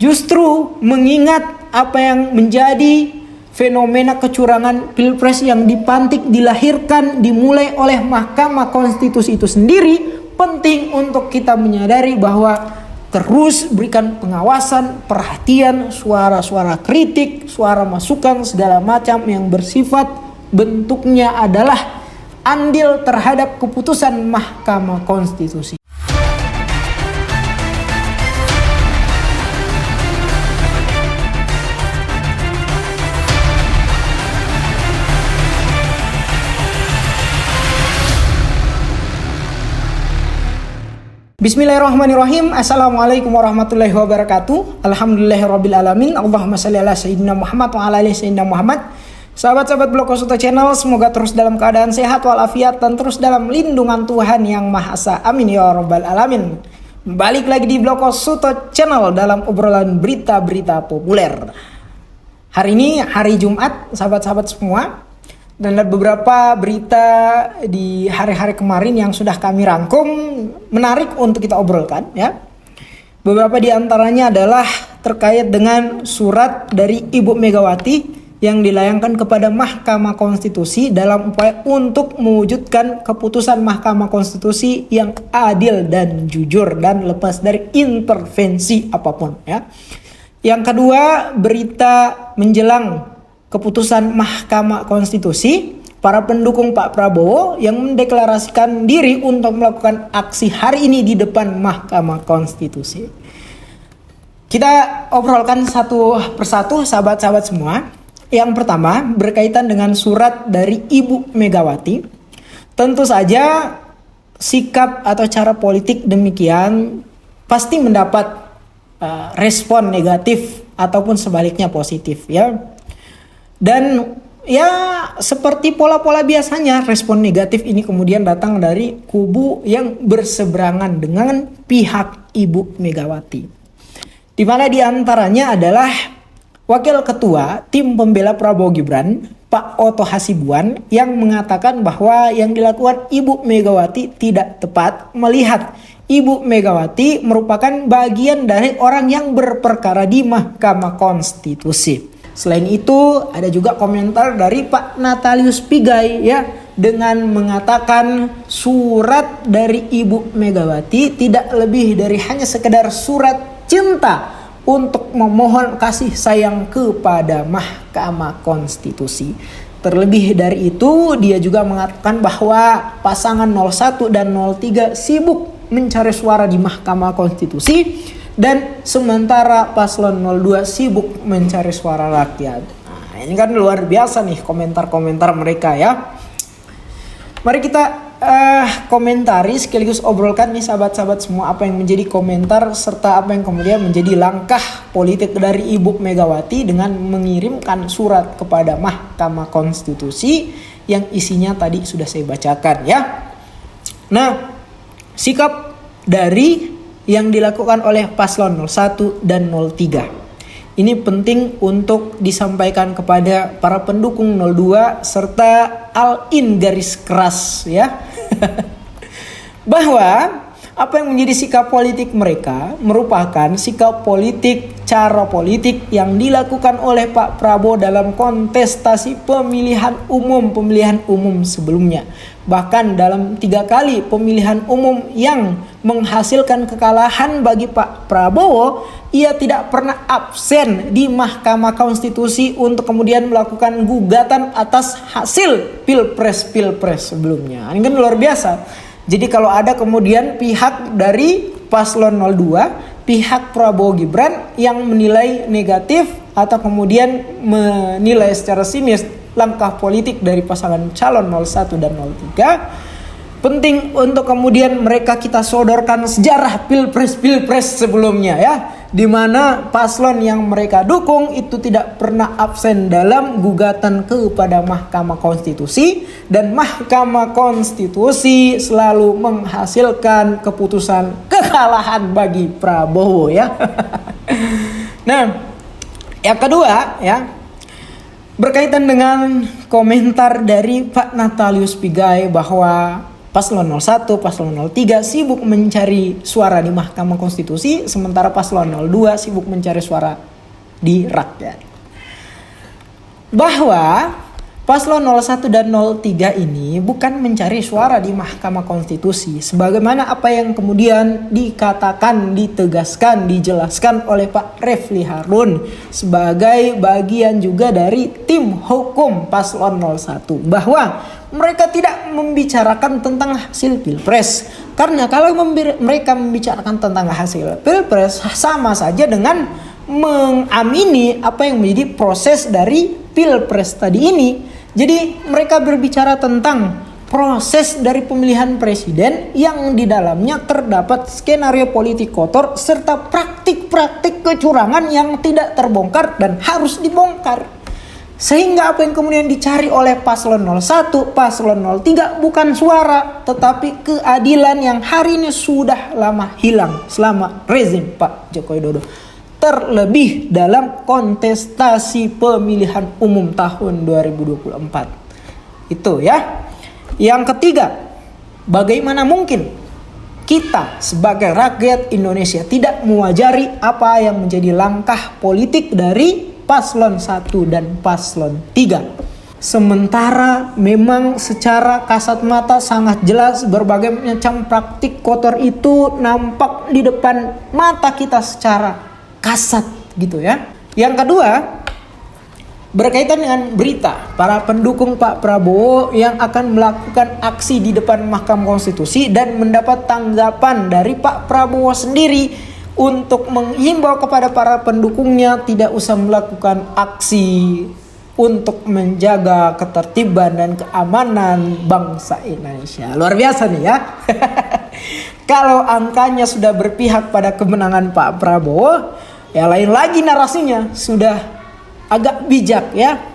Justru mengingat apa yang menjadi fenomena kecurangan Pilpres yang dipantik, dilahirkan, dimulai oleh Mahkamah Konstitusi itu sendiri, penting untuk kita menyadari bahwa terus berikan pengawasan, perhatian, suara-suara kritik, suara masukan segala macam yang bersifat bentuknya adalah andil terhadap keputusan Mahkamah Konstitusi. Bismillahirrahmanirrahim. Assalamualaikum warahmatullahi wabarakatuh. Alhamdulillahirabbil alamin. Allahumma shalli ala sayyidina Muhammad wa ala ali sayyidina Muhammad. Sahabat-sahabat Blog Suto Channel, semoga terus dalam keadaan sehat walafiat dan terus dalam lindungan Tuhan Yang Maha Esa. Amin ya rabbal alamin. Balik lagi di Blog Suto Channel dalam obrolan berita-berita populer. Hari ini hari Jumat, sahabat-sahabat semua. Dan ada beberapa berita di hari-hari kemarin yang sudah kami rangkum, menarik untuk kita obrolkan ya. Beberapa di antaranya adalah terkait dengan surat dari Ibu Megawati yang dilayangkan kepada Mahkamah Konstitusi dalam upaya untuk mewujudkan keputusan Mahkamah Konstitusi yang adil dan jujur dan lepas dari intervensi apapun ya. Yang kedua, berita menjelang keputusan Mahkamah Konstitusi, para pendukung Pak Prabowo yang mendeklarasikan diri untuk melakukan aksi hari ini di depan Mahkamah Konstitusi. Kita obrolkan satu persatu sahabat-sahabat semua. Yang pertama berkaitan dengan surat dari Ibu Megawati. Tentu saja sikap atau cara politik demikian pasti mendapat respon negatif ataupun sebaliknya positif ya. Dan ya seperti pola-pola biasanya, respon negatif ini kemudian datang dari kubu yang berseberangan dengan pihak Ibu Megawati. Di mana di antaranya adalah Wakil Ketua Tim Pembela Prabowo Gibran, Pak Oto Hasibuan, yang mengatakan bahwa yang dilakukan Ibu Megawati tidak tepat, melihat Ibu Megawati merupakan bagian dari orang yang berperkara di Mahkamah Konstitusi. Selain itu ada juga komentar dari Pak Natalius Pigai ya, dengan mengatakan surat dari Ibu Megawati tidak lebih dari hanya sekedar surat cinta untuk memohon kasih sayang kepada Mahkamah Konstitusi. Terlebih dari itu dia juga mengatakan bahwa pasangan 01 dan 03 sibuk mencari suara di Mahkamah Konstitusi, dan sementara paslon 02 sibuk mencari suara rakyat. Nah, ini kan luar biasa nih komentar-komentar mereka ya. Mari kita komentari sekaligus obrolkan nih sahabat-sahabat semua apa yang menjadi komentar serta apa yang kemudian menjadi langkah politik dari Ibu Megawati dengan mengirimkan surat kepada Mahkamah Konstitusi yang isinya tadi sudah saya bacakan ya. Nah, sikap dari yang dilakukan oleh paslon 01 dan 03 ini penting untuk disampaikan kepada para pendukung 02 serta all-in garis keras ya. Bahwa apa yang menjadi sikap politik mereka merupakan sikap politik, cara politik yang dilakukan oleh Pak Prabowo dalam kontestasi pemilihan umum sebelumnya. Bahkan dalam 3 kali pemilihan umum yang menghasilkan kekalahan bagi Pak Prabowo, ia tidak pernah absen di Mahkamah Konstitusi untuk kemudian melakukan gugatan atas hasil pilpres sebelumnya. Ini kan luar biasa. Jadi kalau ada kemudian pihak dari paslon 02, pihak Prabowo Gibran yang menilai negatif atau kemudian menilai secara sinis langkah politik dari pasangan calon 01 dan 03, penting untuk kemudian mereka kita sodorkan sejarah pilpres sebelumnya ya, di mana paslon yang mereka dukung itu tidak pernah absen dalam gugatan kepada Mahkamah Konstitusi, dan Mahkamah Konstitusi selalu menghasilkan keputusan kekalahan bagi Prabowo ya. Nah, yang kedua ya, berkaitan dengan komentar dari Pak Natalius Pigai bahwa Paslon 01, paslon 03 sibuk mencari suara di Mahkamah Konstitusi, sementara paslon 02 sibuk mencari suara di rakyat. Bahwa paslon 01 dan 03 ini bukan mencari suara di Mahkamah Konstitusi, sebagaimana apa yang kemudian dikatakan, ditegaskan, dijelaskan oleh Pak Refli Harun sebagai bagian juga dari tim hukum paslon 01, bahwa mereka tidak membicarakan tentang hasil pilpres. Karena kalau mereka membicarakan tentang hasil pilpres, sama saja dengan mengamini apa yang menjadi proses dari pilpres tadi ini. Jadi mereka berbicara tentang proses dari pemilihan presiden yang di dalamnya terdapat skenario politik kotor serta praktik-praktik kecurangan yang tidak terbongkar dan harus dibongkar. Sehingga apa yang kemudian dicari oleh paslon 01, paslon 03 bukan suara, tetapi keadilan yang hari ini sudah lama hilang selama rezim Pak Joko Widodo. Terlebih dalam kontestasi pemilihan umum tahun 2024. Itu ya. Yang ketiga, bagaimana mungkin kita sebagai rakyat Indonesia tidak mewajari apa yang menjadi langkah politik dari paslon 1 dan paslon 3. Sementara memang secara kasat mata sangat jelas berbagai macam praktik kotor itu nampak di depan mata kita secara kasat gitu ya. Yang kedua, berkaitan dengan berita para pendukung Pak Prabowo yang akan melakukan aksi di depan Mahkamah Konstitusi dan mendapat tanggapan dari Pak Prabowo sendiri untuk menghimbau kepada para pendukungnya tidak usah melakukan aksi untuk menjaga ketertiban dan keamanan bangsa Indonesia. Luar biasa nih ya. Kalau angkanya sudah berpihak pada kemenangan Pak Prabowo, ya lain lagi narasinya, sudah agak bijak ya.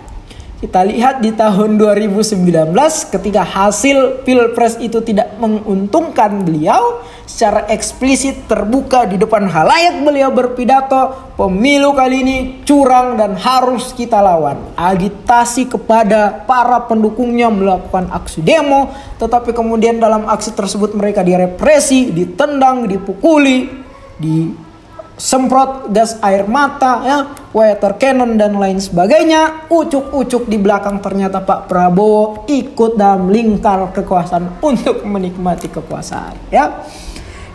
Kita lihat di tahun 2019 ketika hasil pilpres itu tidak menguntungkan beliau, secara eksplisit terbuka di depan halayak beliau berpidato, pemilu kali ini curang dan harus kita lawan. Agitasi kepada para pendukungnya melakukan aksi demo, tetapi kemudian dalam aksi tersebut mereka direpresi, ditendang, dipukuli, disemprot gas air mata, ya, water cannon dan lain sebagainya. Ucuk-ucuk di belakang ternyata Pak Prabowo ikut dalam lingkar kekuasaan untuk menikmati kekuasaan, ya.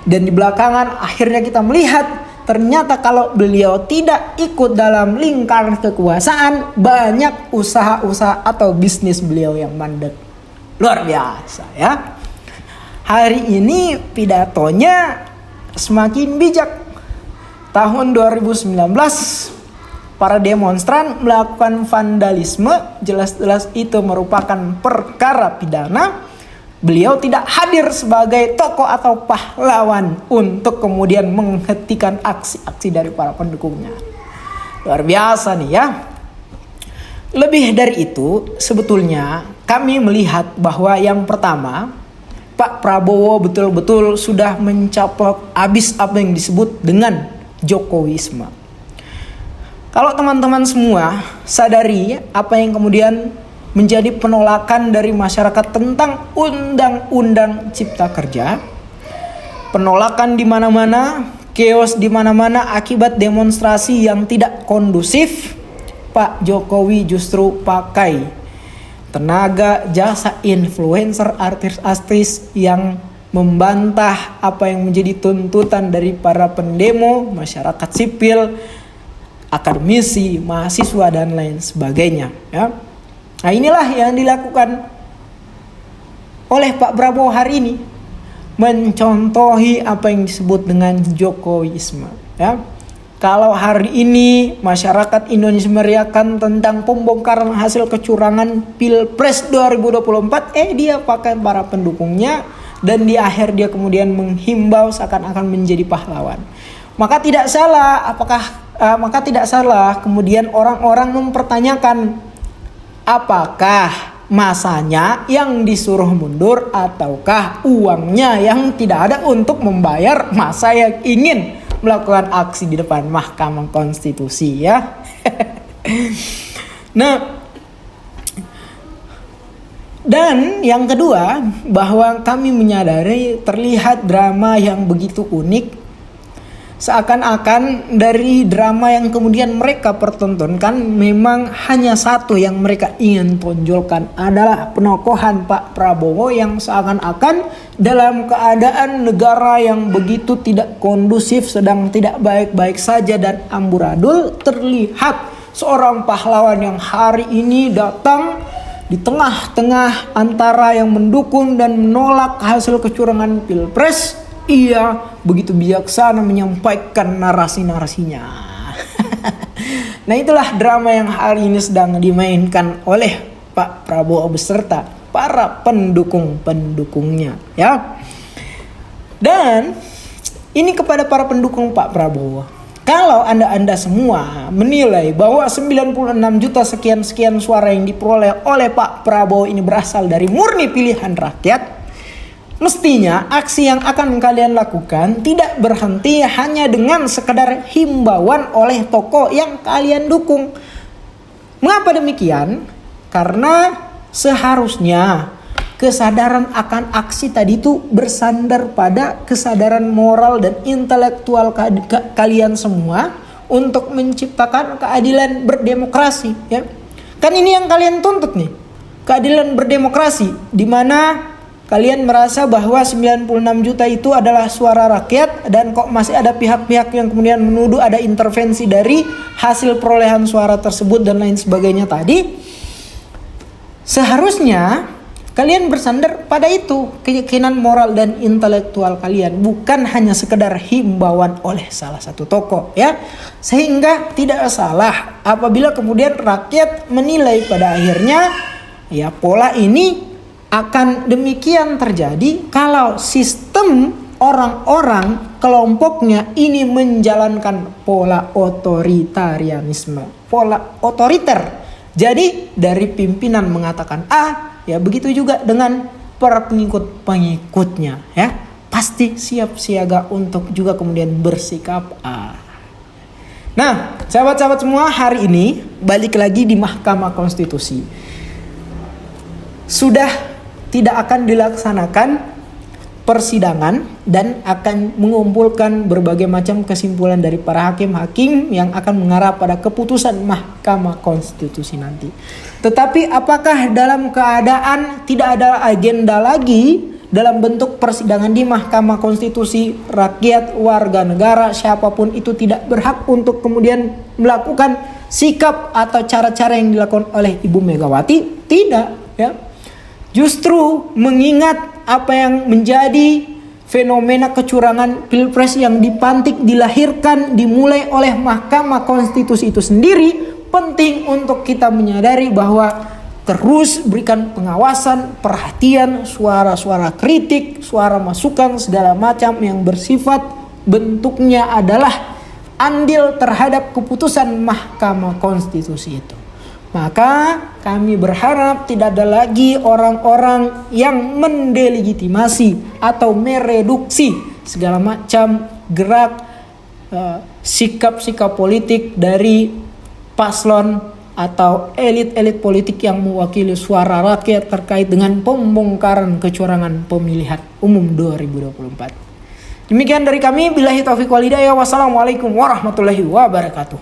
Dan di belakangan akhirnya kita melihat ternyata kalau beliau tidak ikut dalam lingkar kekuasaan, banyak usaha-usaha atau bisnis beliau yang mandek. Luar biasa ya. Hari ini pidatonya semakin bijak. Tahun 2019 para demonstran melakukan vandalisme, jelas-jelas itu merupakan perkara pidana. Beliau tidak hadir sebagai tokoh atau pahlawan untuk kemudian menghentikan aksi-aksi dari para pendukungnya. Luar biasa nih ya. Lebih dari itu, sebetulnya kami melihat bahwa yang pertama, Pak Prabowo betul-betul sudah mencaplok habis apa yang disebut dengan Jokowisme. Kalau teman-teman semua sadari apa yang kemudian menjadi penolakan dari masyarakat tentang Undang-Undang Cipta Kerja, penolakan di mana-mana, chaos di mana-mana akibat demonstrasi yang tidak kondusif, Pak Jokowi justru pakai tenaga jasa influencer, artis-artis yang membantah apa yang menjadi tuntutan dari para pendemo, masyarakat sipil, akademisi, mahasiswa dan lain sebagainya, ya. Nah, inilah yang dilakukan oleh Pak Prabowo hari ini, mencontohi apa yang disebut dengan Jokowisme, ya. Kalau hari ini masyarakat Indonesia meriakan tentang pembongkaran hasil kecurangan Pilpres 2024, dia pakai para pendukungnya dan di akhir dia kemudian menghimbau seakan-akan menjadi pahlawan. Maka tidak salah kemudian orang-orang mempertanyakan apakah masanya yang disuruh mundur ataukah uangnya yang tidak ada untuk membayar masa yang ingin melakukan aksi di depan Mahkamah Konstitusi, ya. Nah, Dan yang kedua, bahwa kami menyadari terlihat drama yang begitu unik, seakan-akan dari drama yang kemudian mereka pertontonkan memang hanya satu yang mereka ingin tonjolkan adalah penokohan Pak Prabowo yang seakan-akan dalam keadaan negara yang begitu tidak kondusif, sedang tidak baik-baik saja dan amburadul, terlihat seorang pahlawan yang hari ini datang di tengah-tengah antara yang mendukung dan menolak hasil kecurangan Pilpres. Ia begitu bijaksana menyampaikan narasi-narasinya. Nah, itulah drama yang hari ini sedang dimainkan oleh Pak Prabowo beserta para pendukung-pendukungnya, ya. Dan ini kepada para pendukung Pak Prabowo. Kalau Anda semua menilai bahwa 96 juta sekian-sekian suara yang diperoleh oleh Pak Prabowo ini berasal dari murni pilihan rakyat, mestinya aksi yang akan kalian lakukan tidak berhenti hanya dengan sekedar himbauan oleh tokoh yang kalian dukung. Mengapa demikian? Karena seharusnya kesadaran akan aksi tadi itu bersandar pada kesadaran moral dan intelektual kalian semua untuk menciptakan keadilan berdemokrasi, ya. Kan ini yang kalian tuntut nih, keadilan berdemokrasi, di mana kalian merasa bahwa 96 juta itu adalah suara rakyat dan kok masih ada pihak-pihak yang kemudian menuduh ada intervensi dari hasil perolehan suara tersebut dan lain sebagainya tadi. Seharusnya kalian bersandar pada itu, keyakinan moral dan intelektual kalian, bukan hanya sekedar himbauan oleh salah satu tokoh, ya. Sehingga tidak salah apabila kemudian rakyat menilai pada akhirnya ya pola ini akan demikian terjadi kalau sistem orang-orang kelompoknya ini menjalankan pola otoritarianisme, pola otoriter. Jadi dari pimpinan mengatakan A, ya begitu juga dengan para pengikut-pengikutnya, ya. Pasti siap siaga untuk juga kemudian bersikap A. Nah, sahabat-sahabat semua, hari ini balik lagi di Mahkamah Konstitusi. Sudah tidak akan dilaksanakan persidangan dan akan mengumpulkan berbagai macam kesimpulan dari para hakim-hakim yang akan mengarah pada keputusan Mahkamah Konstitusi nanti. Tetapi apakah dalam keadaan tidak ada agenda lagi dalam bentuk persidangan di Mahkamah Konstitusi, rakyat, warga negara, siapapun itu tidak berhak untuk kemudian melakukan sikap atau cara-cara yang dilakukan oleh Ibu Megawati? Tidak, ya. Justru mengingat apa yang menjadi fenomena kecurangan Pilpres yang dipantik, dilahirkan, dimulai oleh Mahkamah Konstitusi itu sendiri, penting untuk kita menyadari bahwa terus berikan pengawasan, perhatian, suara-suara kritik, suara masukan segala macam yang bersifat bentuknya adalah andil terhadap keputusan Mahkamah Konstitusi itu. Maka kami berharap tidak ada lagi orang-orang yang mendelegitimasi atau mereduksi segala macam gerak sikap-sikap politik dari paslon atau elit-elit politik yang mewakili suara rakyat terkait dengan pembongkaran kecurangan pemilihan umum 2024. Demikian dari kami, billahi taufiq wal hidayah. Wassalamualaikum warahmatullahi wabarakatuh.